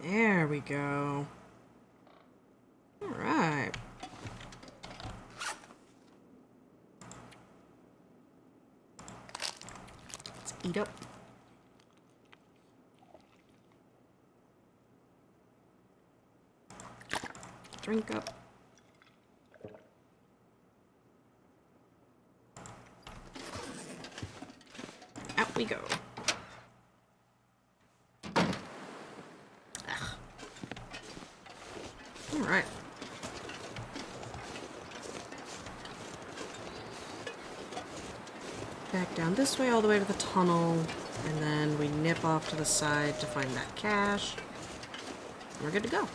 There we go. Alright. Let's eat up. Drink up. Out we go. Alright. Back down this way all the way to the tunnel, and then we nip off to the side to find that cache. We're good to go.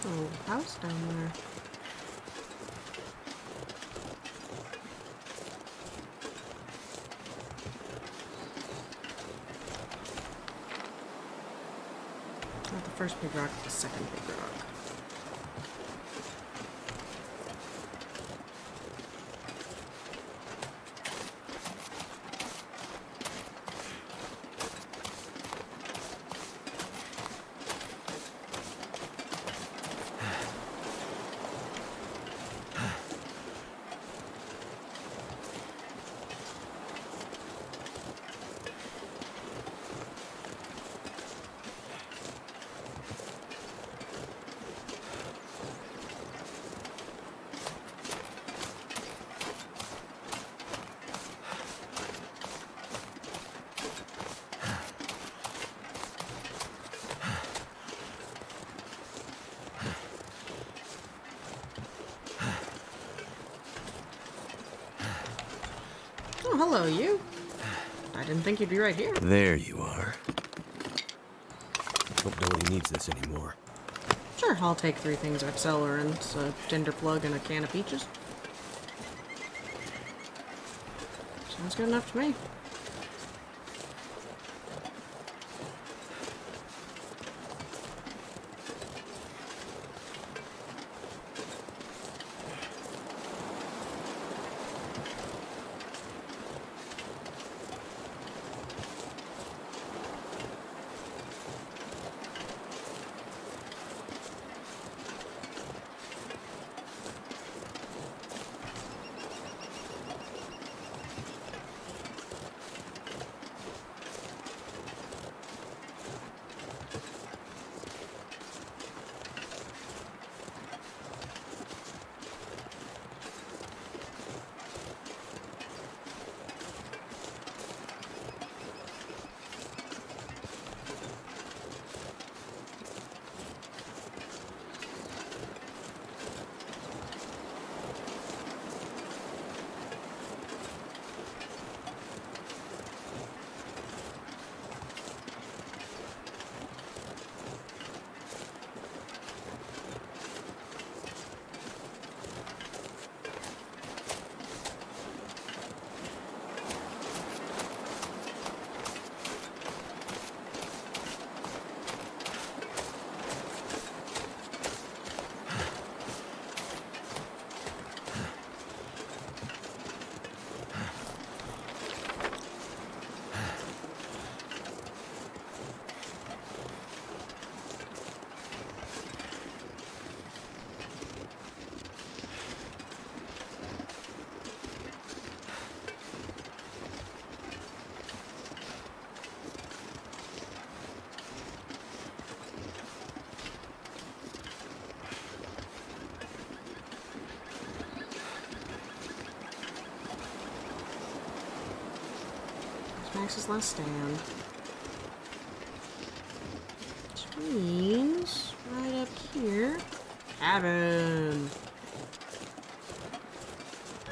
Oh, house down there. Not the first big rock, the second big rock. Oh, hello, you. I didn't think you'd be right here. There you are. Hope nobody needs this anymore. Sure, I'll take 3 things of accelerants, a tinder plug, and a can of peaches. Sounds good enough to me. Max's last stand. Which means is right up here. Cabin.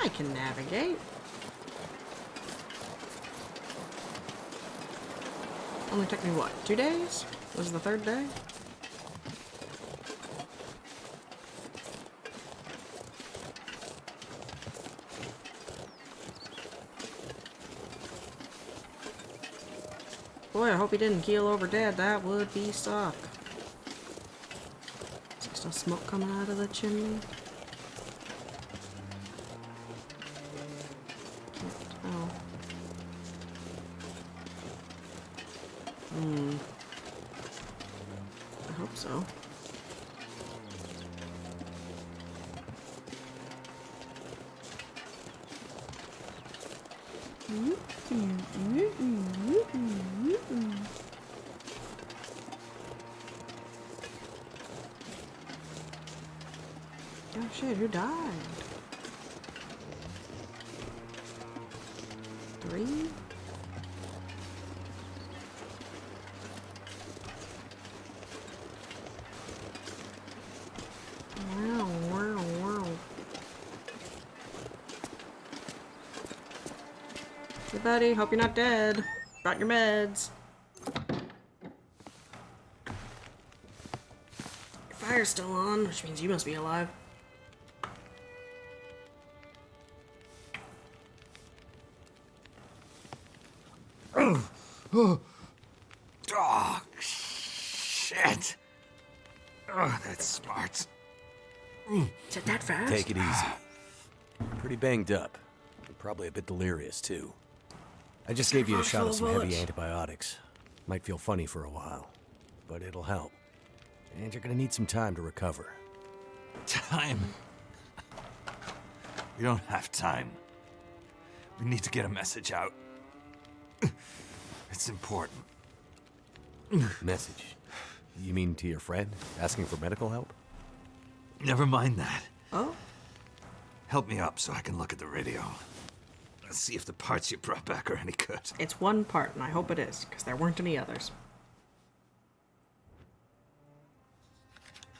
I can navigate. Only took me what, 2 days? Was the 3rd day? Boy, I hope he didn't keel over dead. That would be suck. Is there still smoke coming out of the chimney? Can't tell. I hope so. Oh shit, who died? 3? Wow, wow, wow. Hey buddy, hope you're not dead. Brought your meds. Your fire's still on, which means you must be alive. Oh, shit. Oh, that's smart. Is it that fast? Take it easy. Pretty banged up. Probably a bit delirious, too. I just gave you a shot of some heavy antibiotics. Might feel funny for a while, but it'll help. And you're gonna need some time to recover. Time? We don't have time. We need to get a message out. It's important. Message? You mean to your friend, asking for medical help? Never mind that. Oh? Help me up so I can look at the radio. Let's see if the parts you brought back are any good. It's one part, and I hope it is, because there weren't any others.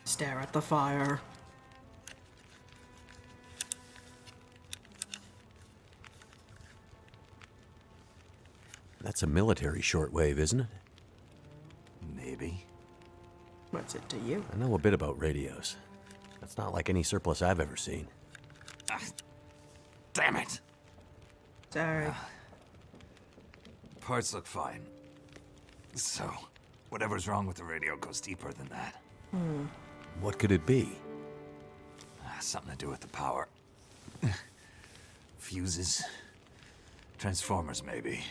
Stare at the fire. That's a military shortwave, isn't it? Maybe. What's it to you? I know a bit about radios. That's not like any surplus I've ever seen. Ah, damn it! Sorry. Parts look fine. So, whatever's wrong with the radio goes deeper than that. What could it be? Something to do with the power. Fuses. Transformers, maybe.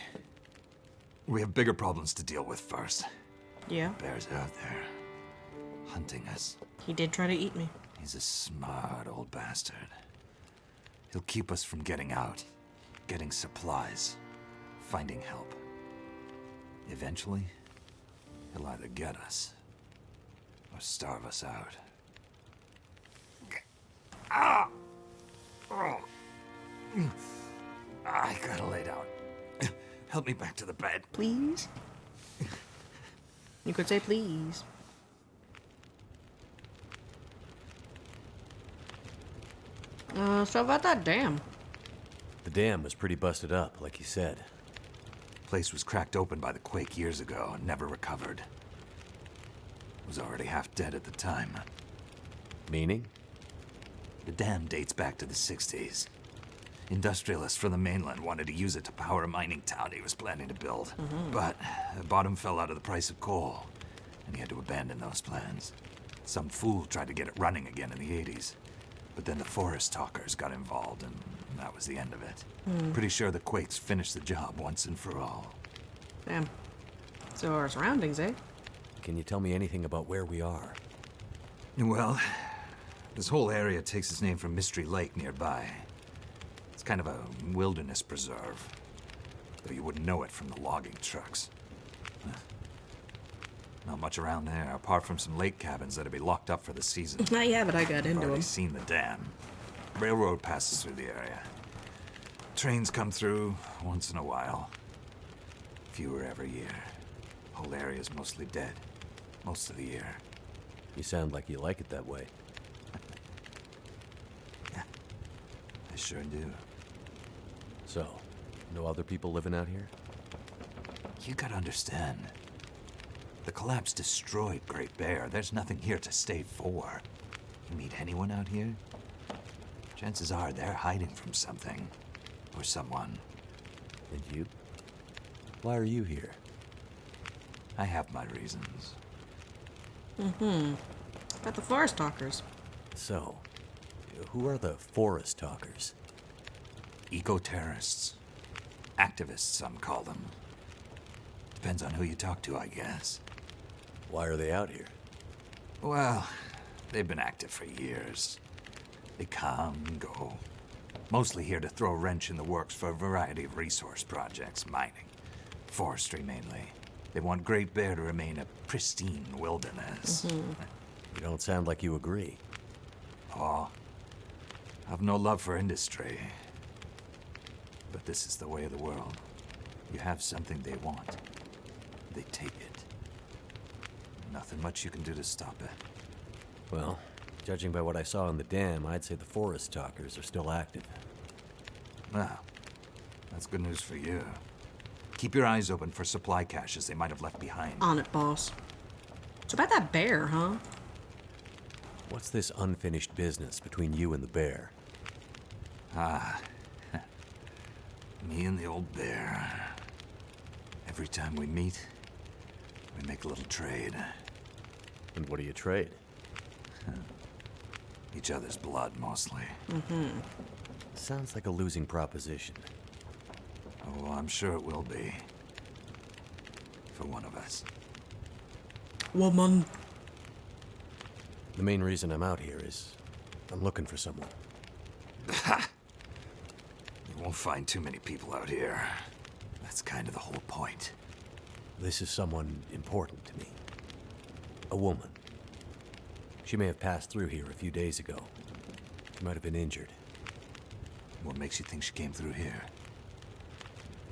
We have bigger problems to deal with first. Yeah, Bear's out there, hunting us. he did try to eat me. He's a smart old bastard. He'll keep us from getting out, getting supplies, finding help. Eventually, he'll either get us or starve us out. Ah! Oh. I gotta lay down. Help me back to the bed. Please? You could say please. So about that dam. The dam was pretty busted up, like you said. Place was cracked open by the quake years ago and never recovered. Was already half dead at the time. Meaning? The dam dates back to the 60s. Industrialists from the mainland wanted to use it to power a mining town he was planning to build. But the bottom fell out of the price of coal, and he had to abandon those plans. Some fool tried to get it running again in the 80s. But then the forest talkers got involved, and that was the end of it. Pretty sure the quakes finished the job once and for all. Damn. So our surroundings, eh? Can you tell me anything about where we are? Well, this whole area takes its name from Mystery Lake nearby. It's kind of a wilderness preserve, though you wouldn't know it from the logging trucks. Not much around there, apart from some lake cabins that'd be locked up for the season. Yeah, but I got I've into already them. seen the dam. Railroad passes through the area. Trains come through once in a while. Fewer every year. Whole area's mostly dead. Most of the year. You sound like you like it that way. I sure do. So, no other people living out here? You gotta understand. The collapse destroyed Great Bear. There's nothing here to stay for. You meet anyone out here? Chances are they're hiding from something. Or someone. And you? Why are you here? I have my reasons. About the forest talkers. So, who are the forest talkers? Eco-terrorists. Activists, some call them. Depends on who you talk to, I guess. Why are they out here? Well, they've been active for years. They come and go. Mostly here to throw a wrench in the works for a variety of resource projects, mining, forestry mainly. They want Great Bear to remain a pristine wilderness. You don't sound like you agree. Oh, I've no love for industry. But this is the way of the world. You have something they want. They take it. Nothing much you can do to stop it. Well, judging by what I saw in the dam, I'd say the forest talkers are still active. Well, that's good news for you. Keep your eyes open for supply caches they might have left behind. On it, boss. It's about that bear, huh? What's this unfinished business between you and the bear? Me and the old bear. Every time we meet, we make a little trade. And what do you trade? Each other's blood, mostly. Sounds like a losing proposition. Oh, I'm sure it will be. For one of us. Woman. The main reason I'm out here is I'm looking for someone. You won't find too many people out here. That's kind of the whole point. This is someone important to me. A woman. She may have passed through here a few days ago. She might have been injured. What makes you think she came through here?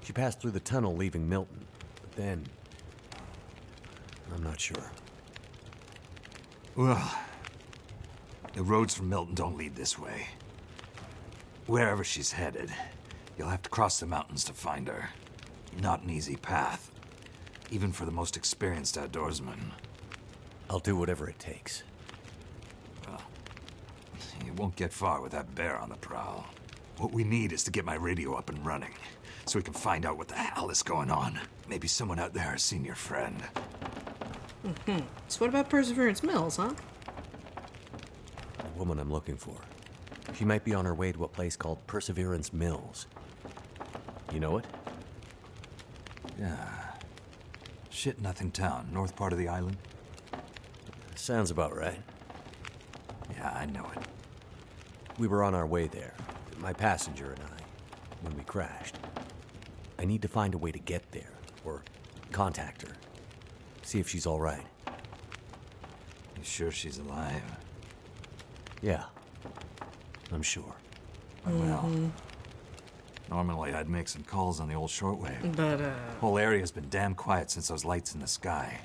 She passed through the tunnel leaving Milton, but then... I'm not sure. Well, the roads from Milton don't lead this way. Wherever she's headed, you'll have to cross the mountains to find her. Not an easy path, even for the most experienced outdoorsman. I'll do whatever it takes. Well, you won't get far with that bear on the prowl. What we need is to get my radio up and running, so we can find out what the hell is going on. Maybe someone out there has seen your friend. So what about Perseverance Mills, huh? The woman I'm looking for. She might be on her way to a place called Perseverance Mills. You know it? Yeah. Shit-nothing town, north part of the island. Sounds about right. Yeah, I know it. We were on our way there, my passenger and I, when we crashed. I need to find a way to get there, or contact her. See if she's all right. You sure she's alive? Yeah, I'm sure. Well, normally I'd make some calls on the old shortwave. But, Whole area's been damn quiet since those lights in the sky.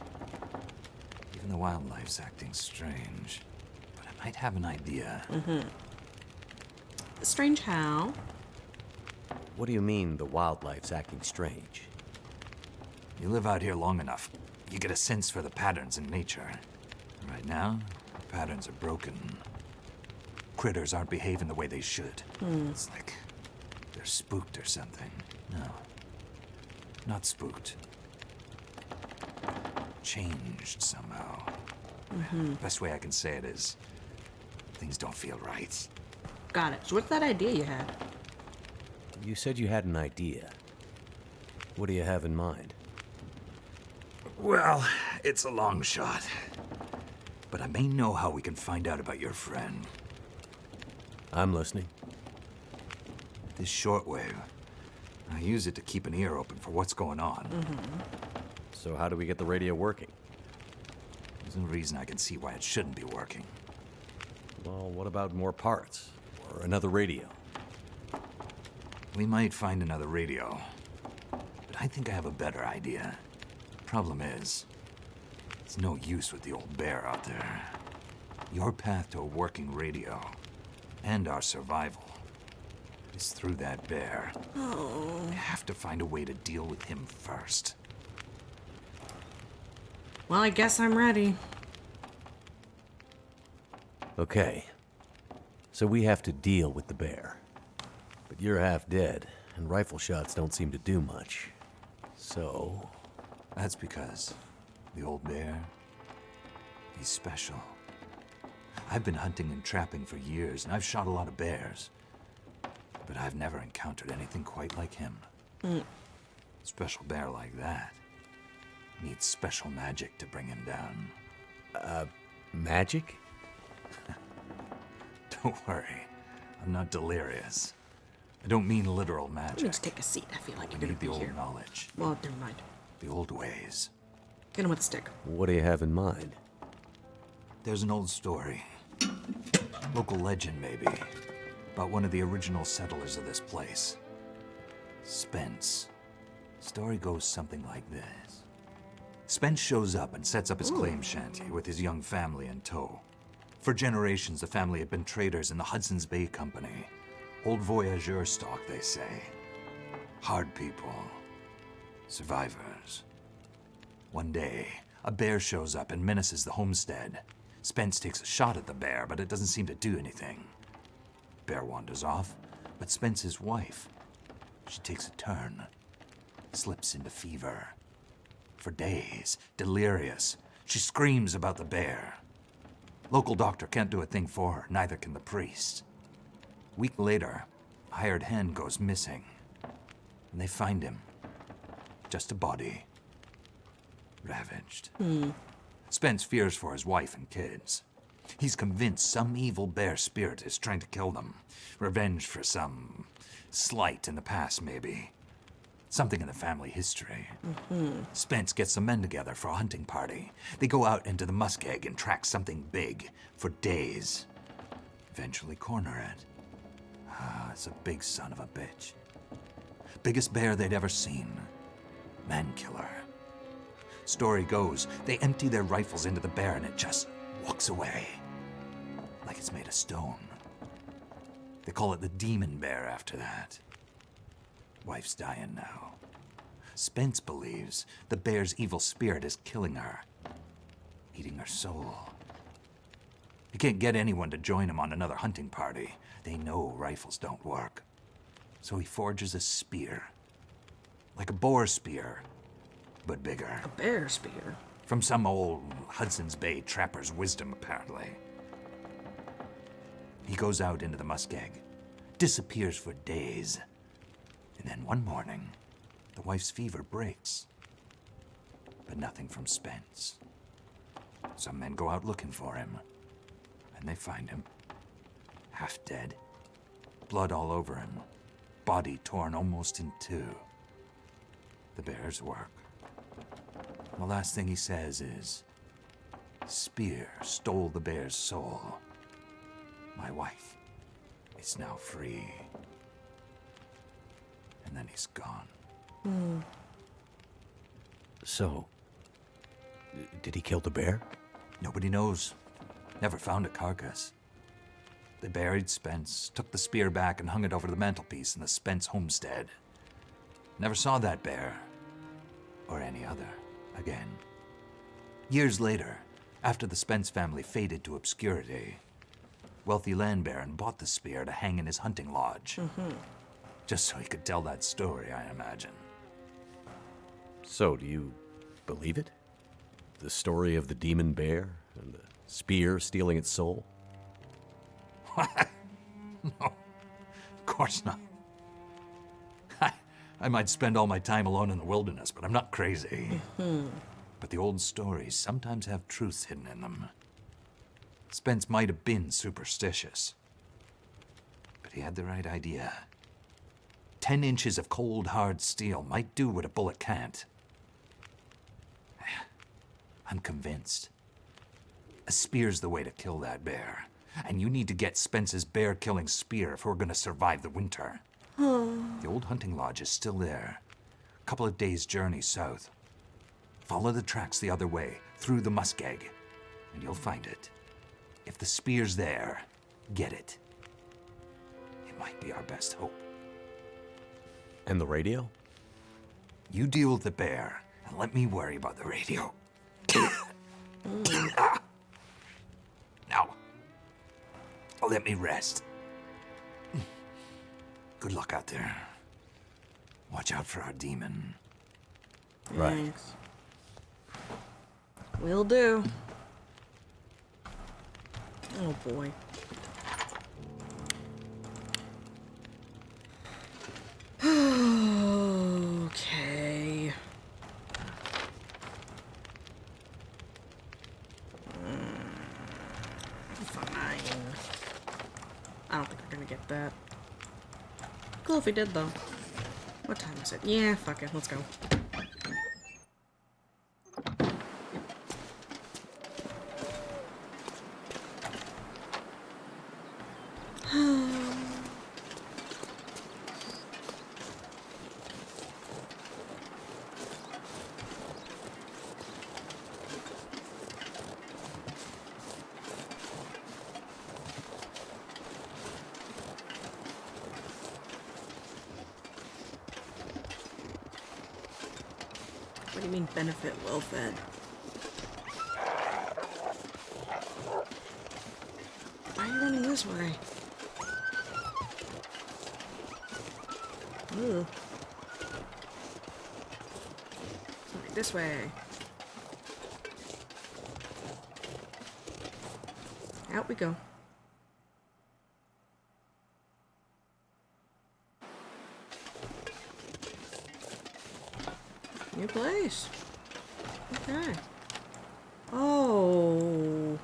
Even the wildlife's acting strange. But I might have an idea. strange how? What do you mean the wildlife's acting strange? You live out here long enough, you get a sense for the patterns in nature. Right now, the patterns are broken. Critters aren't behaving the way they should. It's like they're spooked or something. No. Not spooked. Changed somehow. Best way I can say it is, things don't feel right. Got it. So what's that idea you had? You said you had an idea. What do you have in mind? Well, it's a long shot. But I may know how we can find out about your friend. I'm listening. This shortwave, I use it to keep an ear open for what's going on. So how do we get the radio working? There's no reason I can see why it shouldn't be working. Well, what about more parts? Or another radio? We might find another radio. But I think I have a better idea. Problem is, it's no use with the old bear out there. Your path to a working radio, and our survival, is through that bear. Oh. I have to find a way to deal with him first. Well, I guess I'm ready. Okay. So we have to deal with the bear. But you're half dead, and rifle shots don't seem to do much. So... That's because the old bear, he's special. I've been hunting and trapping for years, and I've shot a lot of bears. But I've never encountered anything quite like him. Special bear like that needs special magic to bring him down. magic? Don't worry, I'm not delirious. I don't mean literal Let me magic. just take a seat. I feel like I you're gonna need the be old here. knowledge, Well, never mind. the old ways. Get him with a stick. What do you have in mind? There's an old story, local legend maybe, about one of the original settlers of this place. Spence. Story goes something like this. Spence shows up and sets up his claim shanty with his young family in tow. For generations, the family had been traders in the Hudson's Bay Company. Old voyageur stock, they say. Hard people. Survivors. One day, a bear shows up and menaces the homestead. Spence takes a shot at the bear, but it doesn't seem to do anything. Bear wanders off, but Spence's wife, she takes a turn. Slips into fever. For days, delirious, she screams about the bear. Local doctor can't do a thing for her, neither can the priest. Week later, a hired hand goes missing. And they find him. Just a body. Ravaged. Spence fears for his wife and kids. He's convinced some evil bear spirit is trying to kill them. Revenge for some slight in the past, maybe. Something in the family history. Spence gets some men together for a hunting party. They go out into the muskeg and track something big for days. Eventually corner it. It's a big son of a bitch. Biggest bear they'd ever seen. Man killer. Story goes, they empty their rifles into the bear and it just walks away. Like it's made of stone. They call it the demon bear after that. Wife's dying now. Spence believes the bear's evil spirit is killing her. Eating her soul. He can't get anyone to join him on another hunting party. They know rifles don't work. So he forges a spear. Like a boar spear, but bigger. A bear spear. From some old Hudson's Bay trapper's wisdom, apparently. He goes out into the muskeg, disappears for days, and then one morning, the wife's fever breaks. But nothing from Spence. Some men go out looking for him, and they find him. Half dead, blood all over him, body torn almost in two. The bear's work. The last thing he says is, "Spear stole the bear's soul. My wife is now free." And then he's gone. So, did he kill the bear? Nobody knows. Never found a carcass. They buried Spence, took the spear back and hung it over the mantelpiece in the Spence homestead. Never saw that bear, or any other, again. Years later, after the Spence family faded to obscurity, wealthy land baron bought the spear to hang in his hunting lodge. Just so he could tell that story, I imagine. So, do you believe it? The story of the demon bear and the spear stealing its soul? No, of course not. I might spend all my time alone in the wilderness, but I'm not crazy. But the old stories sometimes have truths hidden in them. Spence might have been superstitious, but he had the right idea. 10 inches of cold, hard steel might do what a bullet can't. I'm convinced. A spear's the way to kill that bear. And you need to get Spence's bear-killing spear if we're gonna survive the winter. The old hunting lodge is still there. A couple of days' journey south. Follow the tracks the other way, through the muskeg, and you'll find it. If the spear's there, get it. It might be our best hope. And the radio? You deal with the bear, and let me worry about the radio. Now, let me rest. Good luck out there. Watch out for our demon. Right. Thanks. Will do. Oh boy. Okay. Fine. I don't think we're gonna get that. Cool if we did though. What time is it? Yeah, fuck it, let's go. What do you mean benefit well fed? Why are you running this way? Ugh. Okay, this way. Out we go. New place. Okay. Oh.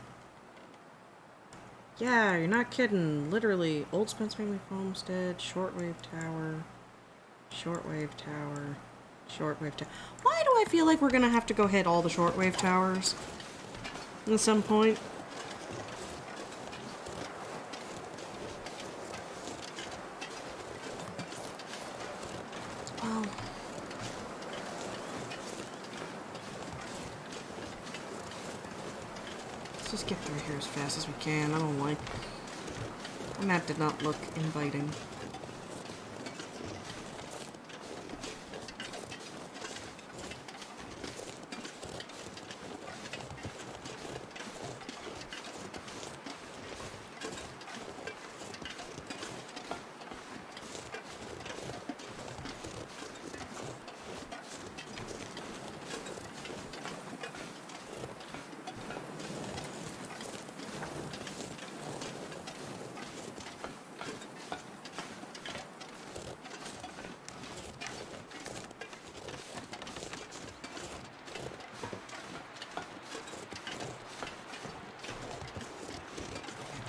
Yeah, you're not kidding. Literally, Old Spence Family Homestead, Shortwave Tower, Shortwave Tower, Shortwave Tower. Why do I feel like we're gonna have to go hit all the shortwave towers at some point? Oh. Let's just get through here as fast as we can. I don't like... The map did not look inviting.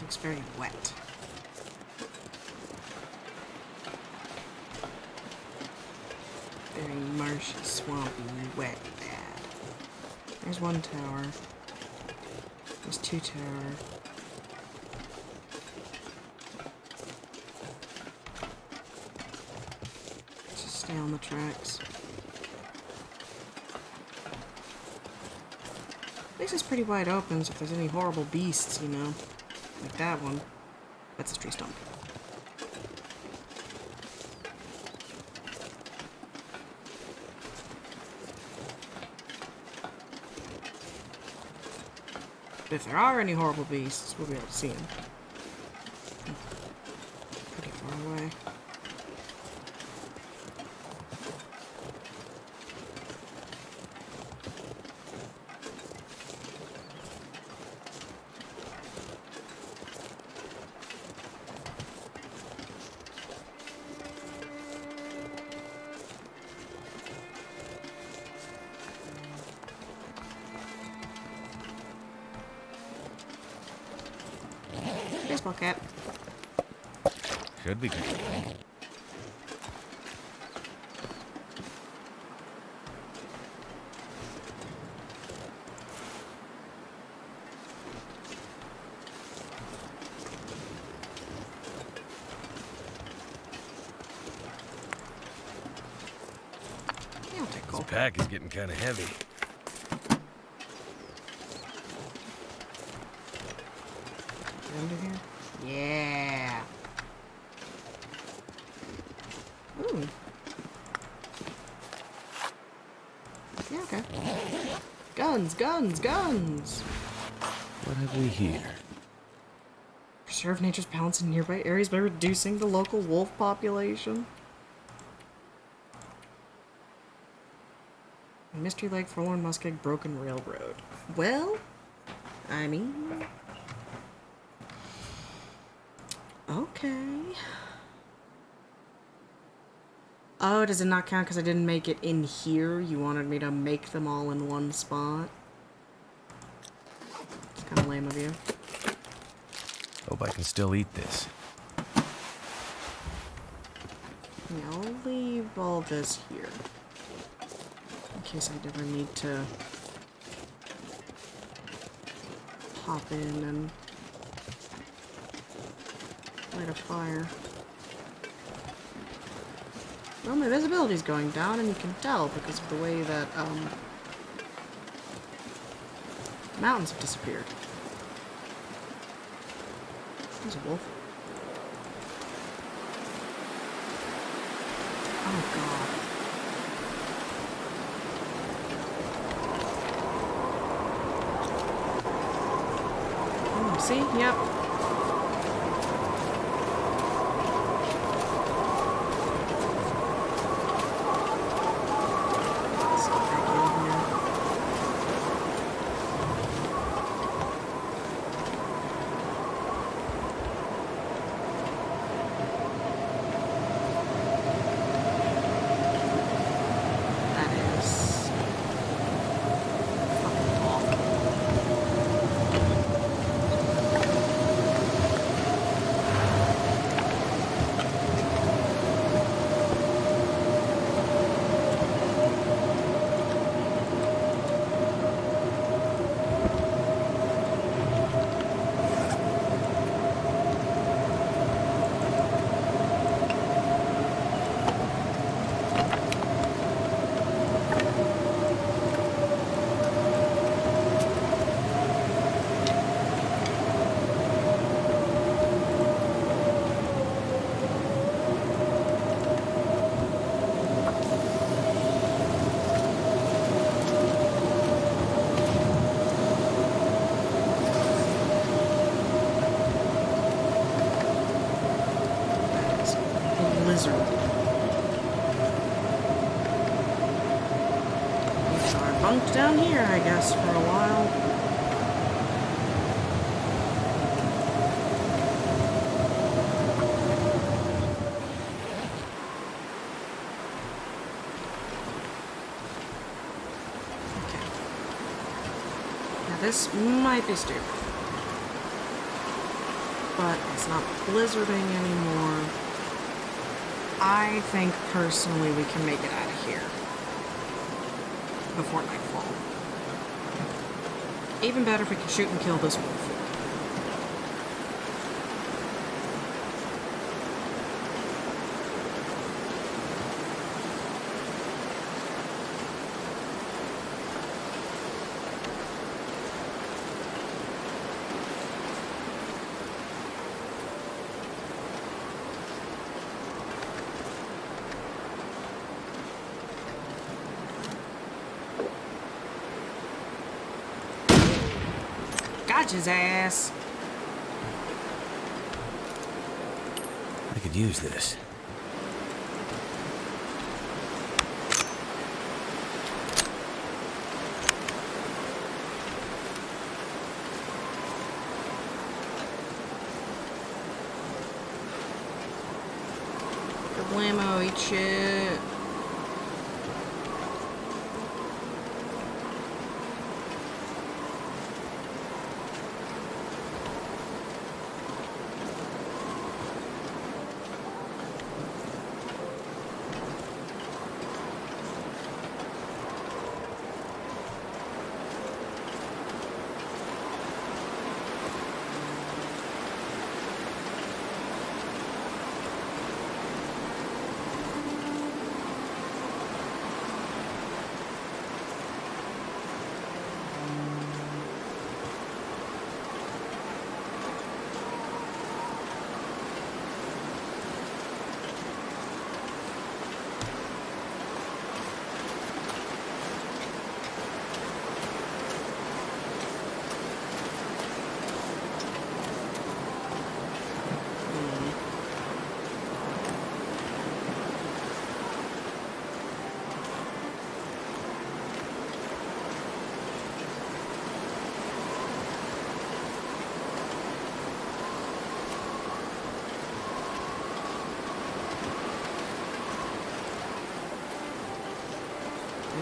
It's very wet. Very marshy, swampy, wet, bad. There's one tower. There's two towers. Just stay on the tracks. This is pretty wide open, so if there's any horrible beasts, you know. Like that one. That's a tree stump. But if there are any horrible beasts, we'll be able to see them. Pretty far away. Baseball cap. Should be good. Yeah, I'll take This coal. pack is getting kind of heavy. end of here? Yeah. Ooh. Yeah, okay. Guns, guns, guns! What have we here? Preserve nature's balance in nearby areas by reducing the local wolf population. Mystery Lake, Forlorn Muskeg, Broken Railroad. Well, I mean... Okay. Oh, does it not count because I didn't make it in here? You wanted me to make them all in one spot? It's kind of lame of you. Hope I can still eat this. Yeah, I'll leave all this here. In case I ever need to pop in and light a fire. Well, my visibility's going down, and you can tell because of the way that, mountains have disappeared. There's a wolf. Oh, God. Oh, see? Yep. Blizzard. These are bunked down here, I guess, for a while. Okay. Now this might be stupid. But it's not blizzarding anymore. I think, personally, we can make it out of here before nightfall. Even better if we can shoot and kill this wolf. Got his ass. I could use this. Kablamo, eat shit.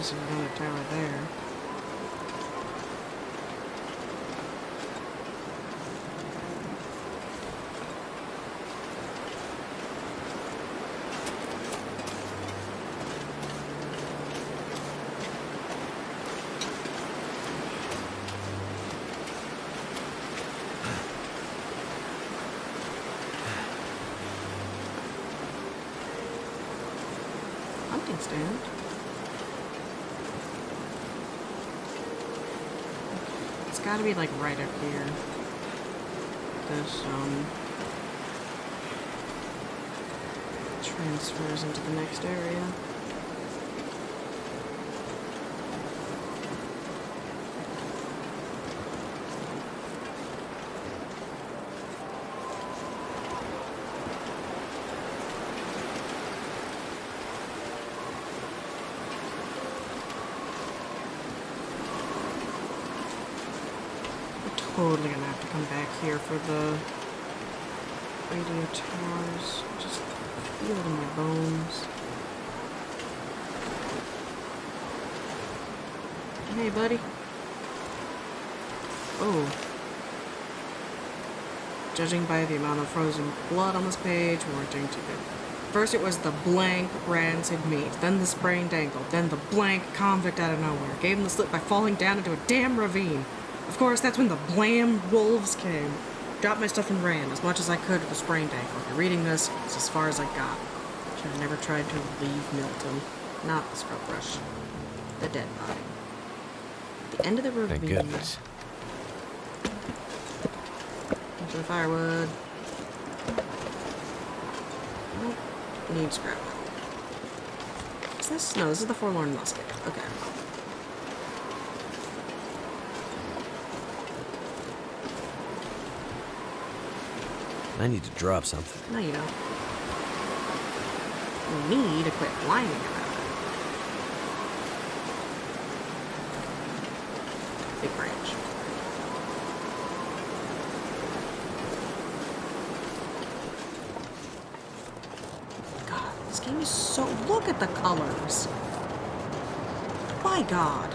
obviously another tower there. Hunting stand. It's gotta be like right up here. This transfers into the next area. Totally gonna have to come back here for the radio towers. Just feel it in my bones. Hey, buddy. Oh. Judging by the amount of frozen blood on this page, we're doing too good. First it was the blank rancid meat, then the sprained ankle, then the blank convict out of nowhere. Gave him the slip by falling down into a damn ravine. Of course, that's when the blam wolves came. Dropped my stuff and ran as much as I could with a sprained ankle. If you're reading this, it's as far as I got. Should have never tried to leave Milton. Not the scrub brush. The dead body. The end of the ravine. Thank goodness. Into the firewood. Nope. Need scrap. Is this? No, this is the forlorn musket. Okay. I need to drop something. No, you don't. You need to quit whining about it. Big branch. God, this game is so... Look at the colors. My God.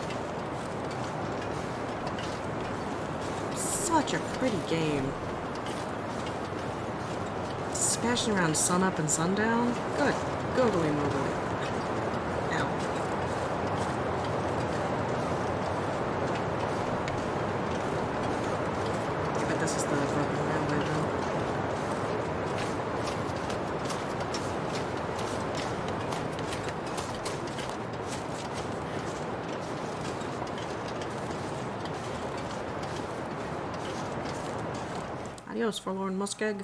Such a pretty game. Smashing around sunup and sundown? Good. Googly moogly. Ow. I bet this is the broken railway though. Adios, forlorn muskeg.